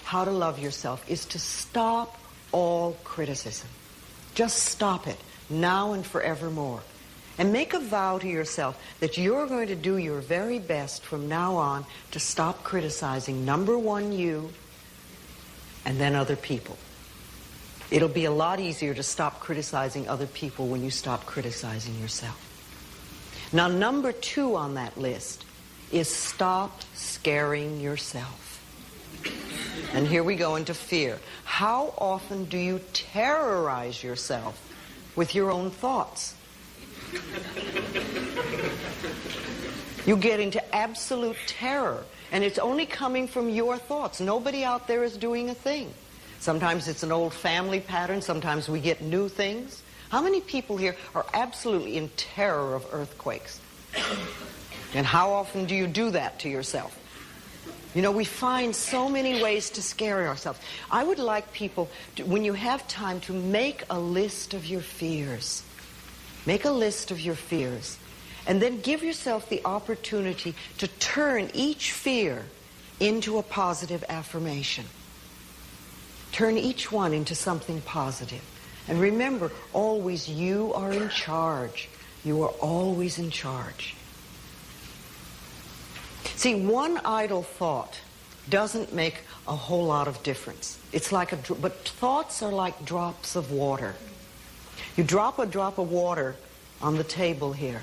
how to love yourself is to stop all criticism. Just stop it, now and forevermore. And make a vow to yourself that you're going to do your very best from now on to stop criticizing, number one, you, and then other people. It'll be a lot easier to stop criticizing other people when you stop criticizing yourself. Now, number two on that list is stop scaring yourself. And here we go into fear. How often do you terrorize yourself with your own thoughts? You get into absolute terror, and it's only coming from your thoughts. Nobody out there is doing a thing. Sometimes it's an old family pattern. Sometimes we get new things. How many people here are absolutely in terror of earthquakes? And how often do you do that to yourself? You know, we find so many ways to scare ourselves. I would like people, when you have time, to make a list of your fears. Make a list of your fears. And then give yourself the opportunity to turn each fear into a positive affirmation. Turn each one into something positive. And remember, always you are in charge. You are always in charge. See, one idle thought doesn't make a whole lot of difference. It's like but thoughts are like drops of water. You drop a drop of water on the table here,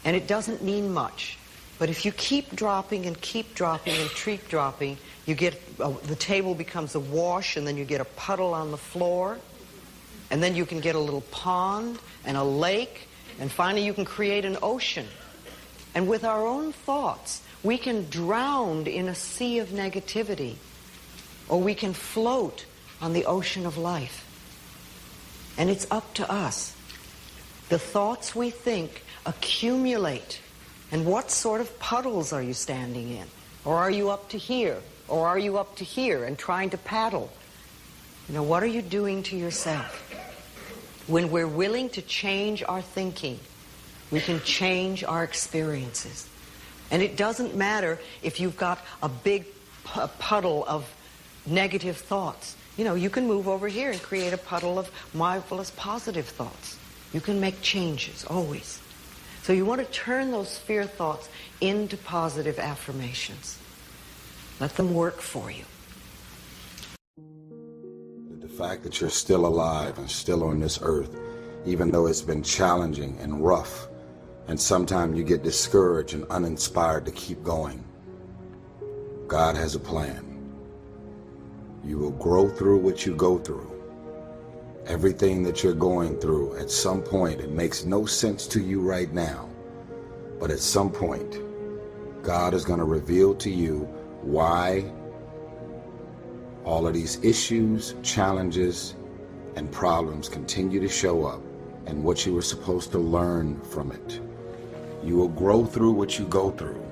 and it doesn't mean much. But if you keep dropping and keep dropping and keep dropping, you get the table becomes a wash, and then you get a puddle on the floor, and then you can get a little pond and a lake, and finally you can create an ocean. And with our own thoughts, we can drown in a sea of negativity, or we can float on the ocean of life. And it's up to us. The thoughts we think accumulate. And what sort of puddles are you standing in? Or are you up to here? Or are you up to here and trying to paddle? You know, what are you doing to yourself? When we're willing to change our thinking, we can change our experiences. And it doesn't matter if you've got a big puddle of negative thoughts. You know, you can move over here and create a puddle of marvelous positive thoughts. You can make changes, always. So you want to turn those fear thoughts into positive affirmations. Let them work for you. The fact that you're still alive and still on this earth, even though it's been challenging and rough, and sometimes you get discouraged and uninspired to keep going. God has a plan. You will grow through what you go through. Everything that you're going through, at some point, it makes no sense to you right now. But at some point, God is going to reveal to you why all of these issues, challenges, and problems continue to show up, and what you were supposed to learn from it. You will grow through what you go through.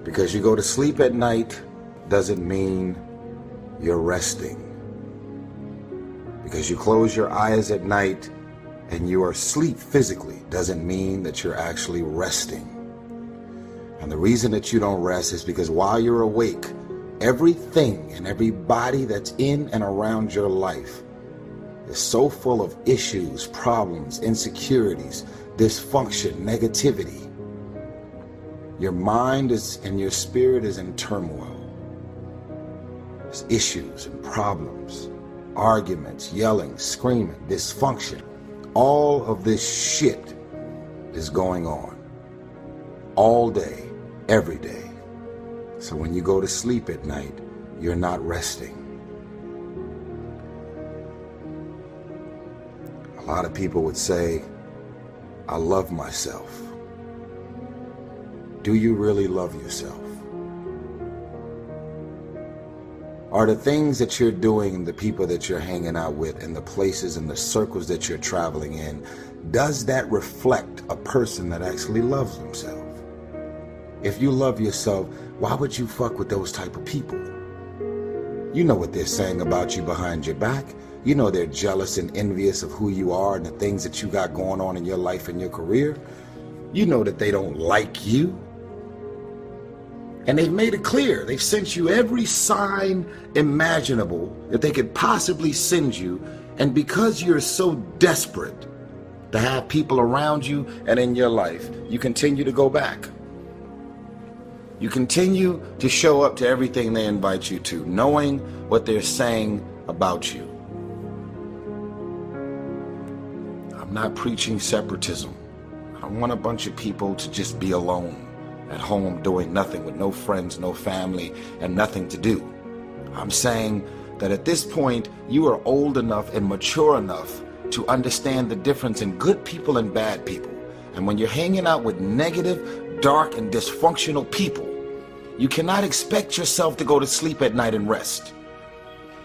Because you go to sleep at night doesn't mean you're resting. Because you close your eyes at night and you are asleep physically doesn't mean that you're actually resting. And the reason that you don't rest is because while you're awake, everything and everybody that's in and around your life is so full of issues, problems, insecurities, dysfunction, negativity. Your mind is and your spirit is in turmoil. There's issues and problems, arguments, yelling, screaming, dysfunction. All of this shit is going on all day, every day. So when you go to sleep at night, you're not resting. A lot of people would say, I love myself. Do you really love yourself? Are the things that you're doing and the people that you're hanging out with and the places and the circles that you're traveling in, does that reflect a person that actually loves themselves? If you love yourself, why would you fuck with those type of people? You know what they're saying about you behind your back. You know they're jealous and envious of who you are and the things that you got going on in your life and your career. You know that they don't like you. And they've made it clear. They've sent you every sign imaginable that they could possibly send you. And because you're so desperate to have people around you and in your life, you continue to go back. You continue to show up to everything they invite you to, knowing what they're saying about you. I'm not preaching separatism. I don't want a bunch of people to just be alone at home doing nothing with no friends, no family, and nothing to do. I'm saying that at this point, you are old enough and mature enough to understand the difference in good people and bad people. And when you're hanging out with negative, dark, and dysfunctional people, you cannot expect yourself to go to sleep at night and rest.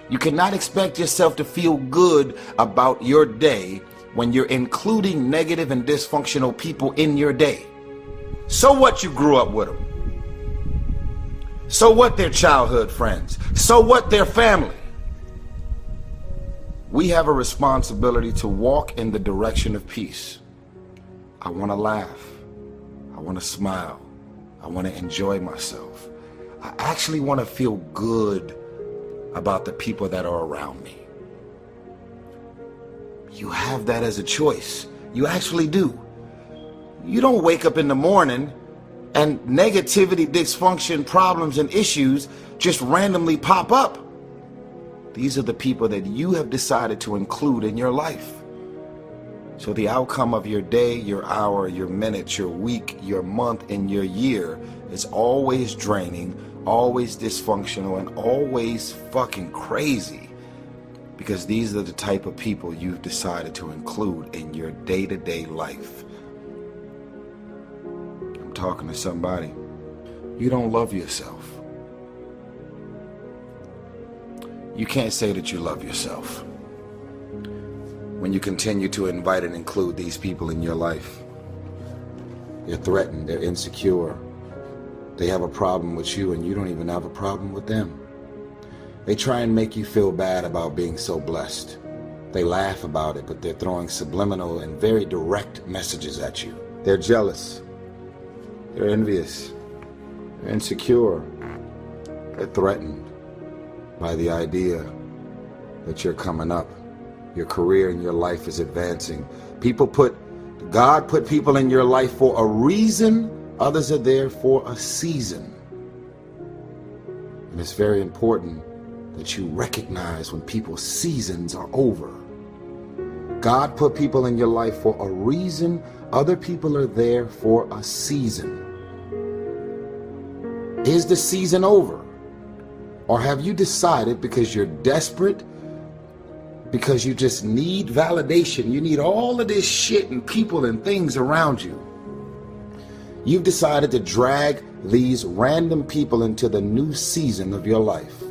You cannot expect yourself to feel good about your day when you're including negative and dysfunctional people in your day. So what you grew up with them? So what their childhood friends? So what their family? We have a responsibility to walk in the direction of peace. I want to laugh. I want to smile. I want to enjoy myself. I actually want to feel good about the people that are around me. You have that as a choice. You actually do. You don't wake up in the morning and negativity, dysfunction, problems, and issues just randomly pop up. These are the people that you have decided to include in your life. So the outcome of your day, your hour, your minute, your week, your month, and your year is always draining, always dysfunctional, and always fucking crazy. Because these are the type of people you've decided to include in your day-to-day life. I'm talking to somebody. You don't love yourself. You can't say that you love yourself when you continue to invite and include these people in your life. They're threatened, they're insecure. They have a problem with you and you don't even have a problem with them. They try and make you feel bad about being so blessed. They laugh about it, but they're throwing subliminal and very direct messages at you. They're jealous. They're envious. They're insecure. They're threatened by the idea that you're coming up. Your career and your life is advancing. God put people in your life for a reason. Others are there for a season. And it's very important that you recognize when people's seasons are over. God put people in your life for a reason. Other people are there for a season. Is the season over? Or have you decided, because you're desperate, because you just need validation, you need all of this shit and people and things around you, you've decided to drag these random people into the new season of your life?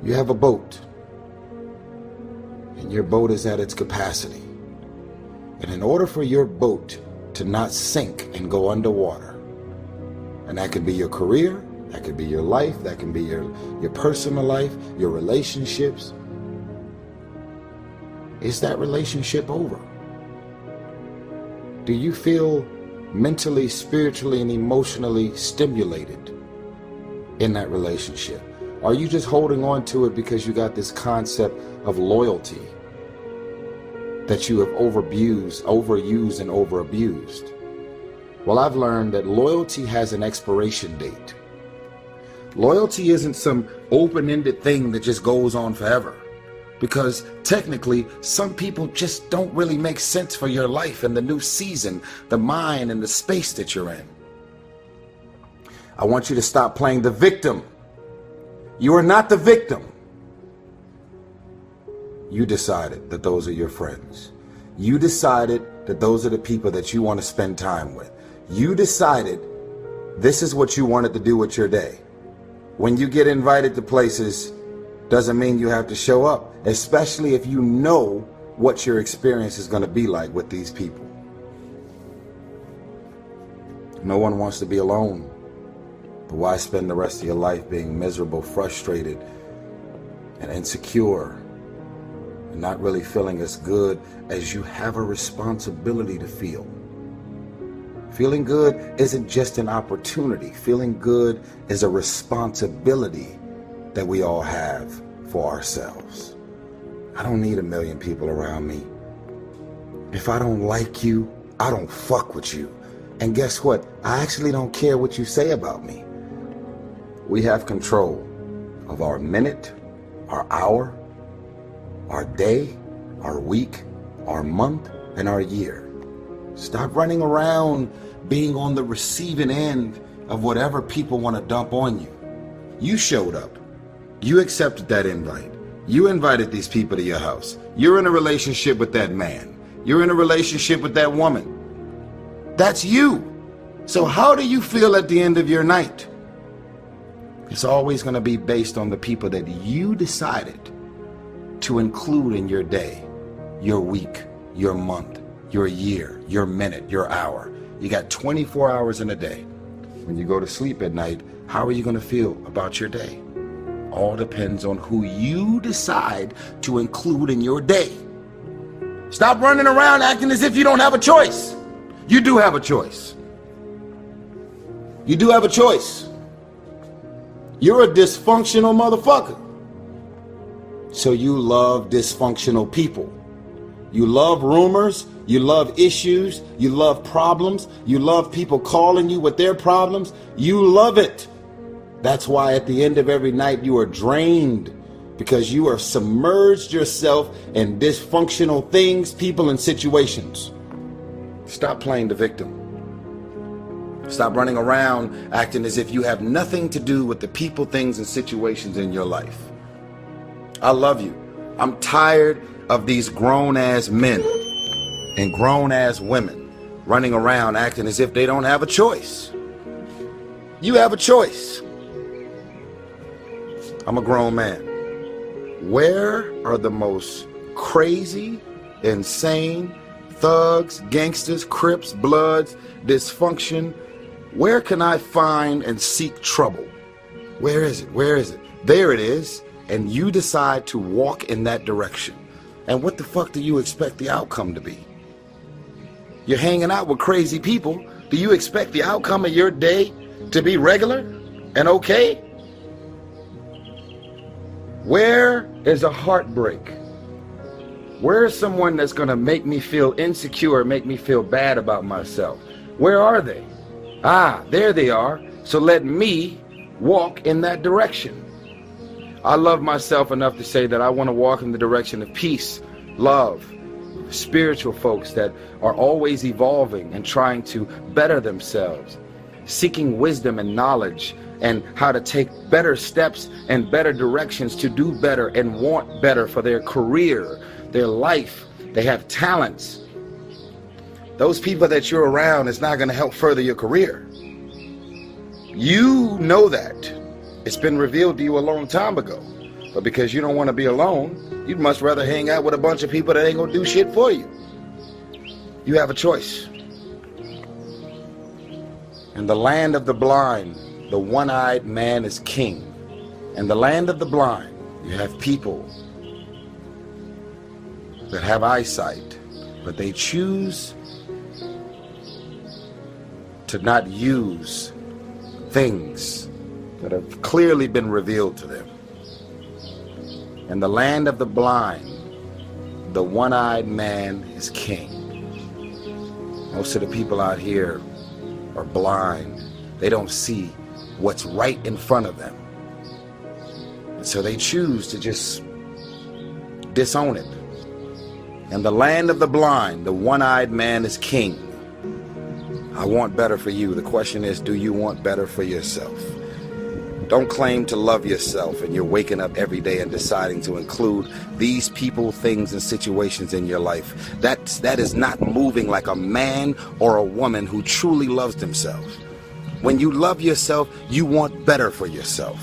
You have a boat, and your boat is at its capacity. And in order for your boat to not sink and go underwater, and that could be your career, that could be your life, that can be your personal life, your relationships, is that relationship over? Do you feel mentally, spiritually, and emotionally stimulated in that relationship? Are you just holding on to it because you got this concept of loyalty that you have overused and overabused? Well, I've learned that loyalty has an expiration date. Loyalty isn't some open-ended thing that just goes on forever. Because technically, some people just don't really make sense for your life and the new season, the mind and the space that you're in. I want you to stop playing the victim. You are not the victim. You decided that those are your friends. You decided that those are the people that you want to spend time with. You decided this is what you wanted to do with your day. When you get invited to places, doesn't mean you have to show up, especially if you know what your experience is going to be like with these people. No one wants to be alone, but why spend the rest of your life being miserable, frustrated, and insecure, and not really feeling as good as you have a responsibility to feel? Feeling good isn't just an opportunity. Feeling good is a responsibility that we all have for ourselves. I don't need a million people around me. If I don't like you, I don't fuck with you. And guess what? I actually don't care what you say about me. We have control of our minute, our hour, our day, our week, our month, and our year. Stop running around being on the receiving end of whatever people want to dump on you. You showed up. You accepted that invite. You invited these people to your house. You're in a relationship with that man. You're in a relationship with that woman. That's you. So how do you feel at the end of your night? It's always going to be based on the people that you decided to include in your day, your week, your month, your year, your minute, your hour. You got 24 hours in a day. When you go to sleep at night, how are you going to feel about your day? All depends on who you decide to include in your day. Stop running around acting as if you don't have a choice. You do have a choice. You do have a choice. You're a dysfunctional motherfucker. So you love dysfunctional people. You love rumors. You love issues. You love problems. You love people calling you with their problems. You love it. That's why at the end of every night you are drained, because you are submerged yourself in dysfunctional things, people, and situations. Stop playing the victim. Stop running around acting as if you have nothing to do with the people, things, and situations in your life. I love you. I'm tired of these grown-ass men and grown-ass women running around acting as if they don't have a choice. You have a choice. I'm a grown man. Where are the most crazy, insane, thugs, gangsters, Crips, Bloods, dysfunction? Where can I find and seek trouble? Where is it? Where is it? There it is. And you decide to walk in that direction. And what the fuck do you expect the outcome to be? You're hanging out with crazy people. Do you expect the outcome of your day to be regular and okay? Where is a heartbreak? Where is someone that's going to make me feel insecure, make me feel bad about myself? Where are they? Ah, there they are. So let me walk in that direction. I love myself enough to say that I want to walk in the direction of peace, love, spiritual folks that are always evolving and trying to better themselves, seeking wisdom and knowledge and how to take better steps and better directions to do better and want better for their career, their life. They have talents. Those people that you're around is not going to help further your career. You know that. It's been revealed to you a long time ago. But because you don't want to be alone, you'd much rather hang out with a bunch of people that ain't going to do shit for you. You have a choice. In the land of the blind, the one-eyed man is king. In the land of the blind, you have people that have eyesight, but they choose to not use things that have clearly been revealed to them. In the land of the blind, the one-eyed man is king. Most of the people out here are blind. They don't see what's right in front of them. And so they choose to just disown it. In the land of the blind, the one-eyed man is king. I want better for you. The question is, do you want better for yourself? Don't claim to love yourself and you're waking up every day and deciding to include these people, things, and situations in your life. That is not moving like a man or a woman who truly loves themselves. When you love yourself, you want better for yourself.